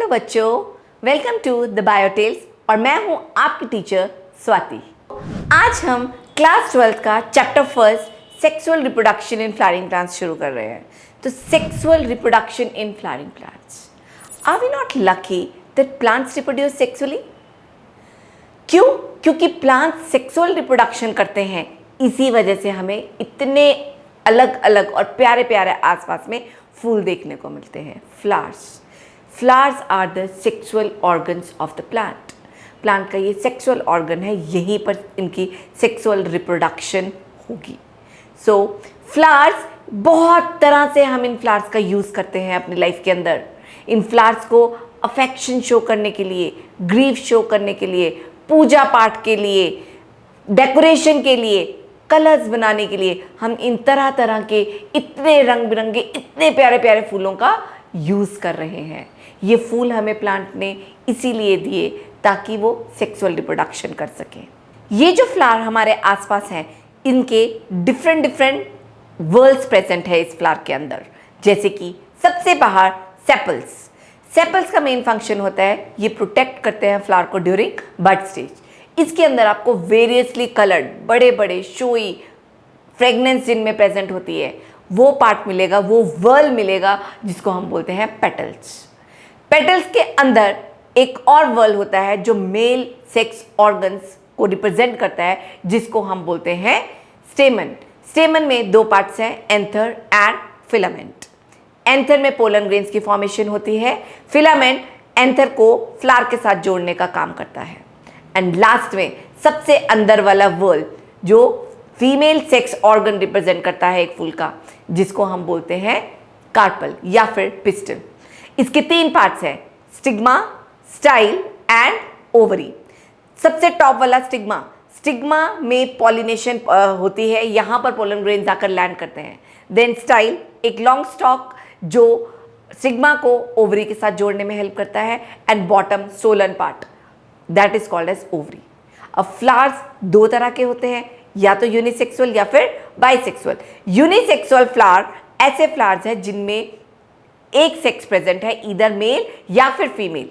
बच्चों, welcome to the बायोटेल्स और मैं हूं आपकी टीचर स्वाति। आज हम क्लास 12 का chapter first sexual reproduction in flowering plants शुरू कर रहे हैं। तो sexual reproduction in flowering plants, are we not lucky that plants reproduce sexually? क्यों? क्योंकि प्लांट्स सेक्सुअल रिप्रोडक्शन करते हैं, इसी वजह से हमें इतने अलग अलग और प्यारे प्यारे आसपास में फूल देखने को मिलते हैं। Flowers are the sexual organs of the plant. Plant का ये सेक्सुअल ऑर्गन है, यहीं पर इनकी सेक्सुअल रिप्रोडक्शन होगी। सो फ्लावर्स, बहुत तरह से हम इन फ्लावर्स का यूज़ करते हैं अपनी लाइफ के अंदर। इन फ्लावर्स को अफेक्शन शो करने के लिए, ग्रीफ शो करने के लिए, पूजा पाठ के लिए, डेकोरेशन के लिए, कलर्स बनाने के लिए हम इन तरह तरह के इतने रंग बिरंगे, इतने प्यारे प्यारे फूलों का यूज़ कर रहे हैं। ये फूल हमें प्लांट ने इसीलिए दिए ताकि वो सेक्सुअल रिप्रोडक्शन कर सकें। ये जो फ्लावर हमारे आसपास हैं, इनके डिफरेंट वर्ल्ड्स प्रेजेंट है इस फ्लावर के अंदर। जैसे कि सबसे बाहर सेपल्स का मेन फंक्शन होता है, ये प्रोटेक्ट करते हैं फ्लावर को ड्यूरिंग बड स्टेज। इसके अंदर आपको वेरियसली कलर्ड बड़े बड़े शोई फ्रेगनेंस जिनमें प्रेजेंट होती है वो पार्ट मिलेगा, वो वर्ल मिलेगा जिसको हम बोलते हैं पेटल्स के अंदर एक और वर्ल होता है जो मेल सेक्स ऑर्गन्स को रिप्रेजेंट करता है, जिसको हम बोलते हैं स्टेमन में दो पार्ट्स हैं, एंथर एंड फिलामेंट। एंथर में पोलन ग्रेन्स की फॉर्मेशन होती है, फिलामेंट एंथर को फ्लावर के साथ जोड़ने का काम करता है। एंड लास्ट में सबसे अंदर वाला वर्ल जो फीमेल सेक्स ऑर्गन रिप्रेजेंट करता है एक फूल का, जिसको हम बोलते हैं कार्पल या फिर पिस्टल। इसके तीन पार्ट्स हैं, स्टिग्मा, स्टाइल एंड ओवरी। सबसे टॉप वाला स्टिग्मा में पॉलिनेशन होती है, यहाँ पर पोलन ग्रेन्स आकर लैंड करते हैं। देन स्टाइल, एक लॉन्ग स्टॉक जो स्टिग्मा को ओवरी के साथ जोड़ने में हेल्प करता है। And bottom swollen part, that is called as ovary. अब फ्लावर्स दो तरह के होते हैं, या तो यूनिसेक्सुअल या फिर बाइसेक्सुअल। यूनिसेक्सुअल फ्लावर ऐसे फ्लावर्स हैं जिनमें एक सेक्स प्रेजेंट है, इधर मेल या फिर फीमेल।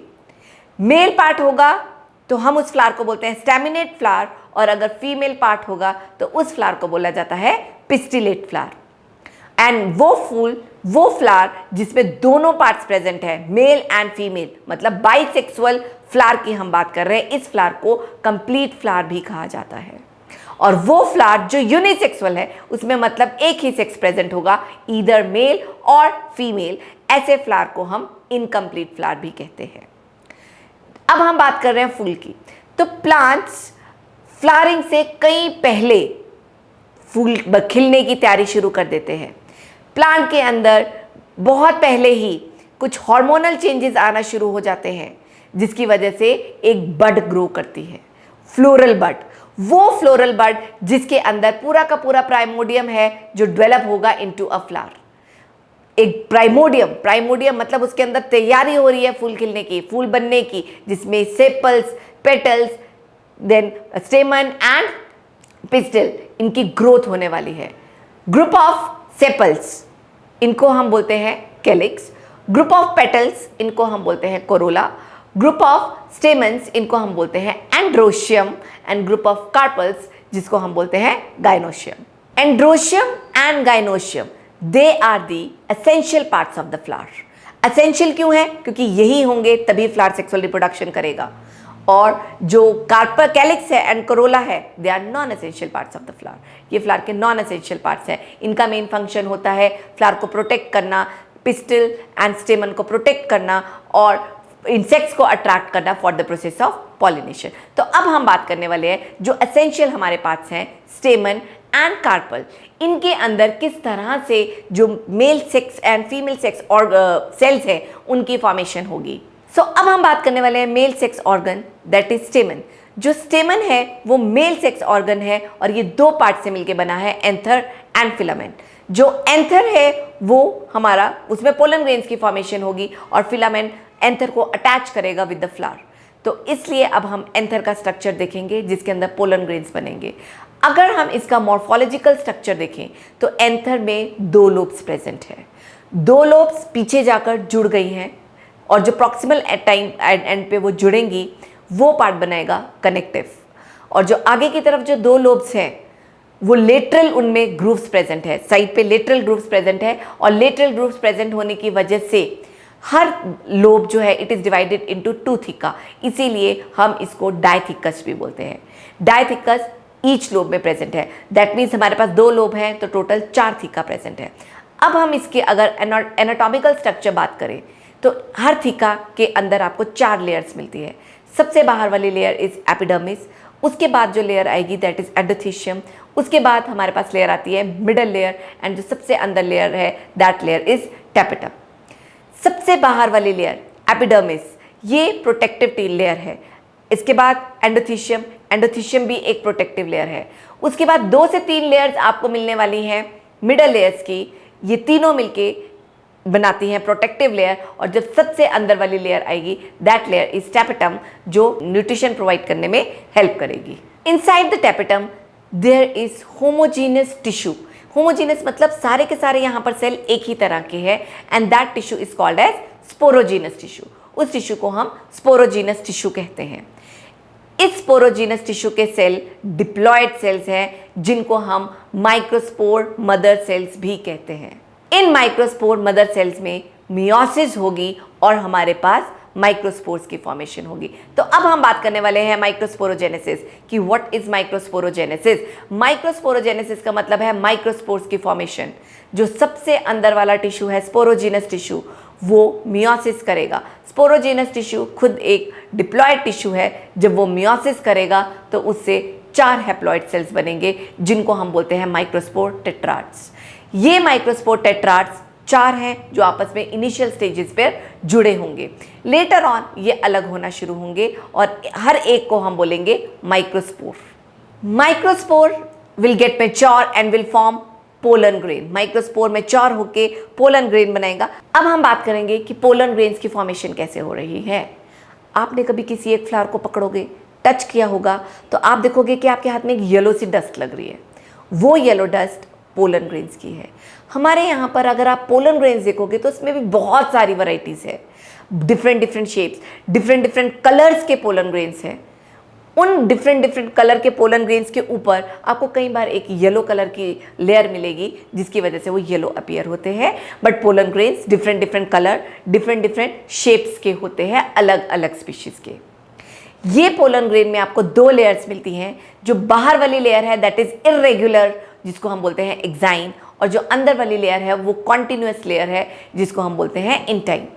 मेल पार्ट होगा तो हम उस फ्लावर को बोलते हैं स्टैमिनेट फ्लावर, और अगर फीमेल पार्ट होगा तो उस फ्लावर को बोला जाता है पिस्टिलेट फ्लावर। एंड वो फ्लावर जिसमें दोनों पार्ट्स प्रेजेंट है, मेल एंड फीमेल, मतलब बाइसेक्सुअल फ्लावर की हम बात कर रहे हैं, इस फ्लावर को कंप्लीट फ्लावर भी कहा जाता है। और वो फ्लावर जो यूनिसेक्सुअल है, उसमें मतलब एक ही सेक्स प्रेजेंट होगा, ईदर मेल और फीमेल, ऐसे फ्लावर को हम इनकम्प्लीट फ्लावर भी कहते हैं। अब हम बात कर रहे हैं फूल की। तो प्लांट्स फ्लावरिंग से कई पहले फूल खिलने की तैयारी शुरू कर देते हैं। प्लांट के अंदर बहुत पहले ही कुछ हार्मोनल चेंजेस आना शुरू हो जाते हैं, जिसकी वजह से एक बड ग्रो करती है, फ्लोरल बड। वो फ्लोरल बड जिसके अंदर पूरा का पूरा प्राइमोडियम है जो डेवलप होगा इनटू अ फ्लावर। एक प्राइमोडियम मतलब उसके अंदर तैयारी हो रही है फूल खिलने की, फूल बनने की, जिसमें sepals, petals, then stamen and pistil, इनकी ग्रोथ होने वाली है। ग्रुप ऑफ सेपल्स, इनको हम बोलते हैं कैलिक्स। ग्रुप ऑफ पेटल्स, इनको हम बोलते हैं कोरोला। ग्रुप ऑफ स्टेमन्स, इनको हम बोलते हैं androecium. And group of carpels, जिसको हम बोलते हैं gynoecium. Androecium and gynoecium, they are the essential parts of the flower. Essential क्यों है? क्योंकि यही होंगे तभी फ्लावर सेक्सुअल रिप्रोडक्शन करेगा। और जो कार्पल, कैलिक्स है एंड कोरोला है, they are non essential parts of the flower. ये फ्लावर के नॉन एसेंशियल पार्ट्स हैं। इनका मेन फंक्शन होता है फ्लावर को प्रोटेक्ट करना, पिस्टल एंड स्टेमन को प्रोटेक्ट करना, और इंसेक्ट्स को अट्रैक्ट करना for the process of pollination. तो अब हम बात करने वाले हैं जो एसेंशियल हमारे पार्ट्स हैं, स्टेमन एंड कार्पल। इनके अंदर किस तरह से जो male sex and female sex और सेल्स हैं उनकी फॉर्मेशन होगी। सो अब हम बात करने वाले हैं male sex organ, that is स्टेमन। जो स्टेमन है वो मेल सेक्स ऑर्गन है और ये दो पार्ट से मिलकर बना है, एंथर एंड फिलामेंट। जो एंथर है वो हमारा, उसमें पोलन ग्रेन्स की फॉर्मेशन होगी और फिलामेंट एंथर को अटैच करेगा विद द फ्लावर। तो इसलिए अब हम एंथर का स्ट्रक्चर देखेंगे जिसके अंदर पोलन ग्रेन्स बनेंगे। अगर हम इसका मॉर्फोलॉजिकल स्ट्रक्चर देखें तो एंथर में दो लोब्स प्रेजेंट है। दो लोब्स पीछे जाकर जुड़ गई हैं और जो प्रॉक्सिमल टाइम एंड पे वो जुड़ेंगी वो पार्ट बनाएगा कनेक्टिव। और जो आगे की तरफ जो 2 लोब्स हैं वो लेटरल, उनमें ग्रूव्स प्रेजेंट है, साइड पे लेटरल ग्रूव्स प्रेजेंट है। और लेटरल ग्रूव्स प्रेजेंट होने की वजह से हर लोब जो है इट इज डिवाइडेड इनटू 2 थिका, इसीलिए हम इसको डायथिकस भी बोलते हैं। डायथिकस ईच लोब में प्रेजेंट है, दैट मीन्स हमारे पास 2 लोब हैं तो टोटल 4 थीका प्रेजेंट है। अब हम इसके अगर एनाटॉमिकल स्ट्रक्चर बात करें तो हर थीका के अंदर आपको 4 लेयर्स मिलती है। सबसे बाहर वाली लेयर इज एपिडर्मिस, उसके बाद जो लेयर आएगी दैट इज एंडोथीशियम, उसके बाद हमारे पास लेयर आती है मिडल लेयर, एंड जो सबसे अंदर लेयर है दैट लेयर इज टैपेटम। सबसे बाहर वाली लेयर एपिडर्मिस, ये प्रोटेक्टिव लेयर है। इसके बाद एंडोथीशियम, एंडोथीशियम भी एक प्रोटेक्टिव लेयर है। उसके बाद 2 से 3 लेयर्स आपको मिलने वाली हैं मिडल लेयर्स की, ये तीनों मिलके बनाती हैं प्रोटेक्टिव लेयर। और जब सबसे अंदर वाली लेयर आएगी दैट लेयर इज टैपेटम, जो न्यूट्रिशन प्रोवाइड करने में हेल्प करेगी। Inside the tapetum there is homogeneous tissue. Homogeneous मतलब सारे के सारे यहाँ पर सेल एक ही तरह के हैं, and that tissue is called as sporogenous tissue. उस टिश्यू को हम स्पोरोजीनस टिश्यू कहते हैं। इस स्पोरोजीनस टिश्यू के सेल डिप्लॉयड सेल्स हैं, जिनको हम माइक्रोस्पोर मदर सेल्स भी कहते हैं। इन माइक्रोस्पोर मदर सेल्स में मियोसिस होगी और हमारे पास माइक्रोस्पोर्स की फॉर्मेशन होगी। तो अब हम बात करने वाले हैं माइक्रोस्पोरोजेनेसिस कि व्हाट इज माइक्रोस्पोरोजेनेसिस। माइक्रोस्पोरोजेनेसिस का मतलब है माइक्रोस्पोर्स की फॉर्मेशन। जो सबसे अंदर वाला टिश्यू है स्पोरोजीनस टिश्यू, वो मियोसिस करेगा। स्पोरोजीनस टिश्यू खुद एक डिप्लॉयड टिश्यू है, जब वो मियोसिस करेगा तो उससे 4 हैप्लॉइड सेल्स बनेंगे, जिनको हम बोलते हैं माइक्रोस्पोर टेट्राड्स। ये माइक्रोस्पोर टेट्राड्स 4 हैं जो आपस में इनिशियल स्टेजेस पर जुड़े होंगे। लेटर ऑन ये अलग होना शुरू होंगे और हर एक को हम बोलेंगे microspore. Microspore will get mature and will form pollen grain. Microspore mature होके पोलन ग्रेन बनाएगा। अब हम बात करेंगे कि पोलन ग्रेन्स की फॉर्मेशन कैसे हो रही है। आपने कभी किसी एक फ्लावर को पकड़ोगे, टच किया होगा, तो आप देखोगे कि आपके हाथ में एक येलो सी डस्ट लग रही है। वो येलो डस्ट पोलन ग्रेन्स की है। हमारे यहाँ पर अगर आप पोलन ग्रेन्स देखोगे तो उसमें भी बहुत सारी वैरायटीज़ है, different different shapes, different different colours के पोलन ग्रेन्स हैं। उन डिफरेंट डिफरेंट कलर के पोलन ग्रेन्स के ऊपर आपको कई बार एक येलो कलर की लेयर मिलेगी, जिसकी वजह से वो येलो अपीयर होते हैं। But pollen grains different different colour, different different shapes के होते हैं, अलग अलग स्पीशीज़ के। ये पोलन ग्रेन में आपको 2 लेयर्स मिलती हैं। जो बाहर वाली लेयर है दैट इज इरेगुलर, जिसको हम बोलते हैं एक्साइन, और जो अंदर वाली लेयर है वो कॉन्टिन्यूस लेयर है, जिसको हम बोलते हैं इंटाइन।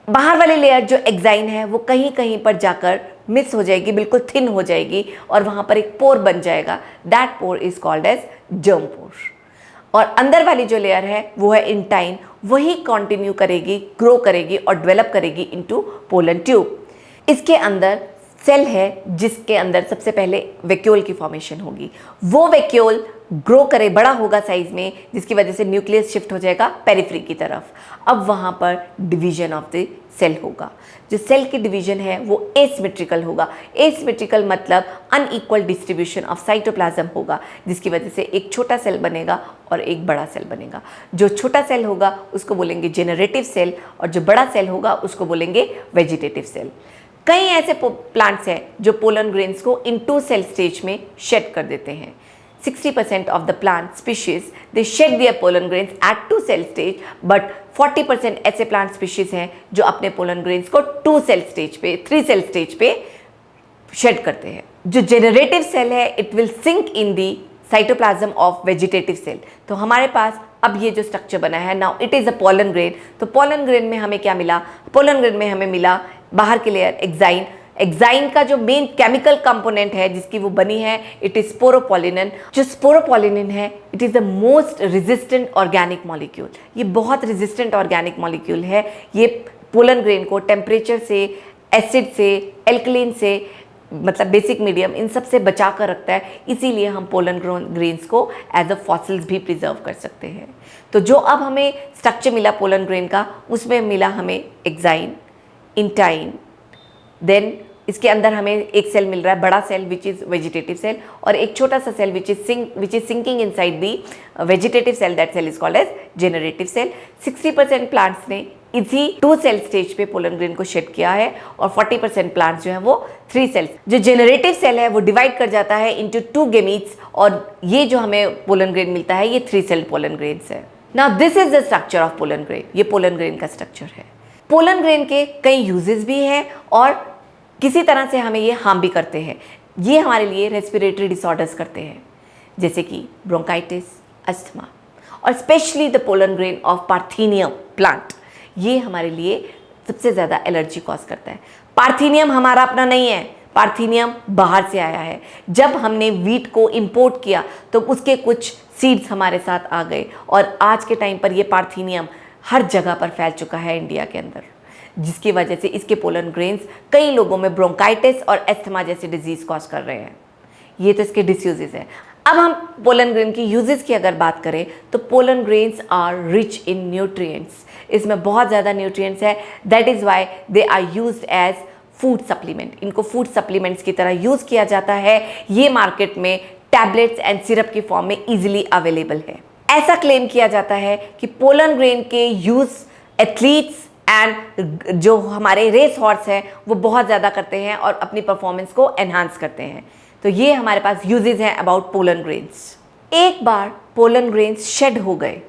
बाहर वाली लेयर जो एक्साइन है वो कहीं कहीं पर जाकर मिस हो जाएगी, बिल्कुल थिन हो जाएगी, और वहाँ पर एक पोर बन जाएगा। That pore is called as germ pore. और अंदर वाली जो लेयर है वो है इंटाइन, वही कंटिन्यू करेगी, ग्रो करेगी और डेवलप करेगी इनटू पोलन ट्यूब। इसके अंदर सेल है जिसके अंदर सबसे पहले वैक्यूल की फॉर्मेशन होगी। वो वैक्यूल ग्रो करे, बड़ा होगा साइज में, जिसकी वजह से न्यूक्लियस शिफ्ट हो जाएगा पेरिफेरी की तरफ। अब वहाँ पर डिवीजन ऑफ द सेल होगा। जो सेल की डिवीजन है वो एसिमेट्रिकल होगा। एसिमेट्रिकल मतलब अनइक्वल डिस्ट्रीब्यूशन ऑफ साइटोप्लाज्म होगा, जिसकी वजह से एक छोटा सेल बनेगा और एक बड़ा सेल बनेगा। जो छोटा सेल होगा उसको बोलेंगे जेनरेटिव सेल, और जो बड़ा सेल होगा उसको बोलेंगे वेजिटेटिव सेल। कई ऐसे प्लांट्स हैं जो पोलन ग्रेन्स को इन 2 सेल स्टेज में शेड कर देते हैं। 60% of the plant species they shed their pollen grains at 2 cell stage, but 40% ऐसे plant species हैं जो अपने pollen grains को 2 cell stage पे, 3 cell stage पे shed करते हैं। जो generative cell है it will sink in the cytoplasm of vegetative cell। तो हमारे पास अब ये जो स्ट्रक्चर बना है, now it is a pollen grain. तो पोलन ग्रेन में हमें क्या मिला? पोलन ग्रेन में हमें मिला बाहर की लेयर एक्साइन। एक्साइन का जो मेन केमिकल कंपोनेंट है जिसकी वो बनी है इट इज स्पोरोपोलिनिन। जो स्पोरोपोलिनिन है it is the most resistant organic molecule. ये बहुत रेजिस्टेंट ऑर्गेनिक मॉलिक्यूल है। ये पोलन ग्रेन को टेम्परेचर से, एसिड से, एल्कलीन से, मतलब बेसिक मीडियम, इन सब से बचा कर रखता है। इसीलिए हम पोलन ग्रेन्स को एज अ फॉसिल्स भी प्रिजर्व कर सकते हैं। तो जो अब हमें स्ट्रक्चर मिला पोलन ग्रेन का, उसमें मिला हमें एक्साइन, इंटाइन, देन इसके अंदर हमें एक सेल मिल रहा है बड़ा cell which is vegetative cell, और एक छोटा सा cell which is sinking inside the vegetative cell. That cell is called as generative cell. 60% plants ने इसी 2 सेल स्टेज पे पोलन ग्रेन को शेड किया है और 40% प्लांट्स जो है वो 3 सेल्स, जो जेनरेटिव सेल है वो डिवाइड कर जाता है इनटू 2 गेमीट्स और ये जो हमें पोलन ग्रेन मिलता है ये 3 सेल पोलन ग्रेन्स है। Now this is the structure of pollen grain, ये पोलन ग्रेन का स्ट्रक्चर है। पोलन ग्रेन के कई यूजेस भी हैं और किसी तरह से हमें ये हार्म भी करते हैं। ये हमारे लिए रेस्पिरेटरी डिसऑर्डर्स करते हैं जैसे कि ब्रोंकाइटिस, अस्थमा और specially the pollen grain of parthenium plant, ये हमारे लिए सबसे ज़्यादा एलर्जी कॉज करता है। पार्थेनियम हमारा अपना नहीं है, पार्थेनियम बाहर से आया है। जब हमने वीट को इंपोर्ट किया तो उसके कुछ सीड्स हमारे साथ आ गए और आज के टाइम पर ये पार्थेनियम हर जगह पर फैल चुका है इंडिया के अंदर, जिसकी वजह से इसके पोलन ग्रेन्स कई लोगों में ब्रोंकाइटिस और एस्थमा जैसे डिजीज कॉज कर रहे हैं। ये तो इसके डिसयूजेस हैं। अब हम पोलन ग्रेन की यूजेस की अगर बात करें तो pollen grains are rich in nutrients, इसमें बहुत ज़्यादा न्यूट्रिएंट्स है। That is why they are used as food supplement, इनको फूड सप्लीमेंट्स की तरह यूज़ किया जाता है। ये मार्केट में टैबलेट्स एंड सिरप की फॉर्म में ईजिली अवेलेबल है। ऐसा क्लेम किया जाता है कि पोलन ग्रेन के यूज़ एथलीट्स एंड जो हमारे रेस हॉर्स हैं वो बहुत ज़्यादा करते हैं और अपनी परफॉर्मेंस को एनहांस करते हैं। तो ये हमारे पास यूजेस हैं अबाउट पोलन ग्रेन्स। एक बार पोलन ग्रेन्स शेड हो गए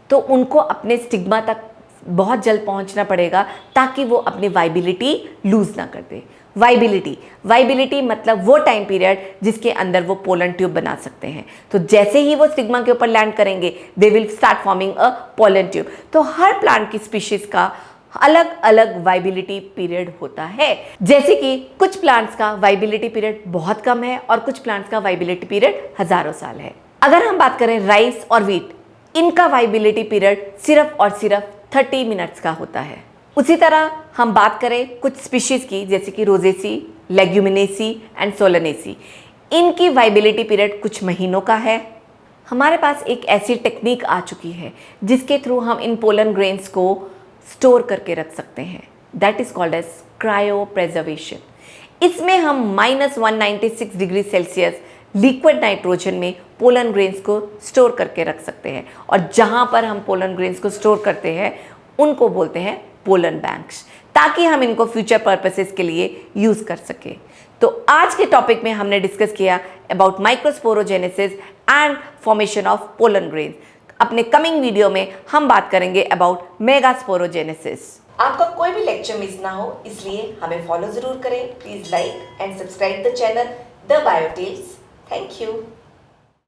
तो उनको अपने स्टिग्मा तक बहुत जल्द पहुंचना पड़ेगा ताकि वो अपनी वाइबिलिटी लूज ना कर दे। वाइबिलिटी मतलब वो टाइम पीरियड जिसके अंदर वो पोलन ट्यूब बना सकते हैं। तो जैसे ही वो स्टिग्मा के ऊपर लैंड करेंगे they will start forming a pollen tube. तो हर प्लांट की स्पीशीज का अलग अलग वाइबिलिटी पीरियड होता है। जैसे कि कुछ प्लांट्स का वाइबिलिटी पीरियड बहुत कम है और कुछ प्लांट्स का वाइबिलिटी पीरियड हजारों साल है। अगर हम बात करें राइस और वीट, इनका वाइबिलिटी पीरियड सिर्फ और सिर्फ 30 मिनट्स का होता है। उसी तरह हम बात करें कुछ स्पीशीज की जैसे कि रोजेसी, लेग्यूमिनेसी एंड सोलनेसी, इनकी वाइबिलिटी पीरियड कुछ महीनों का है। हमारे पास एक ऐसी टेक्निक आ चुकी है जिसके थ्रू हम इन पोलन ग्रेन्स को स्टोर करके रख सकते हैं। That is called as cryopreservation. इसमें हम -196 डिग्री सेल्सियस लिक्विड नाइट्रोजन में पोलन ग्रेन्स को स्टोर करके रख सकते हैं और जहां पर हम पोलन ग्रेन्स को स्टोर करते हैं उनको बोलते हैं पोलन बैंक्स, ताकि हम इनको फ्यूचर पर्पसेस के लिए यूज कर सकें। तो आज के टॉपिक में हमने डिस्कस किया about microsporogenesis and formation of pollen grains. अपने कमिंग वीडियो में हम बात करेंगे अबाउट मेगास्पोरोजेनेसिस। आपका कोई भी लेक्चर मिस ना हो इसलिए हमें फॉलो जरूर करें। Please like and subscribe the channel the Biotales. Thank you.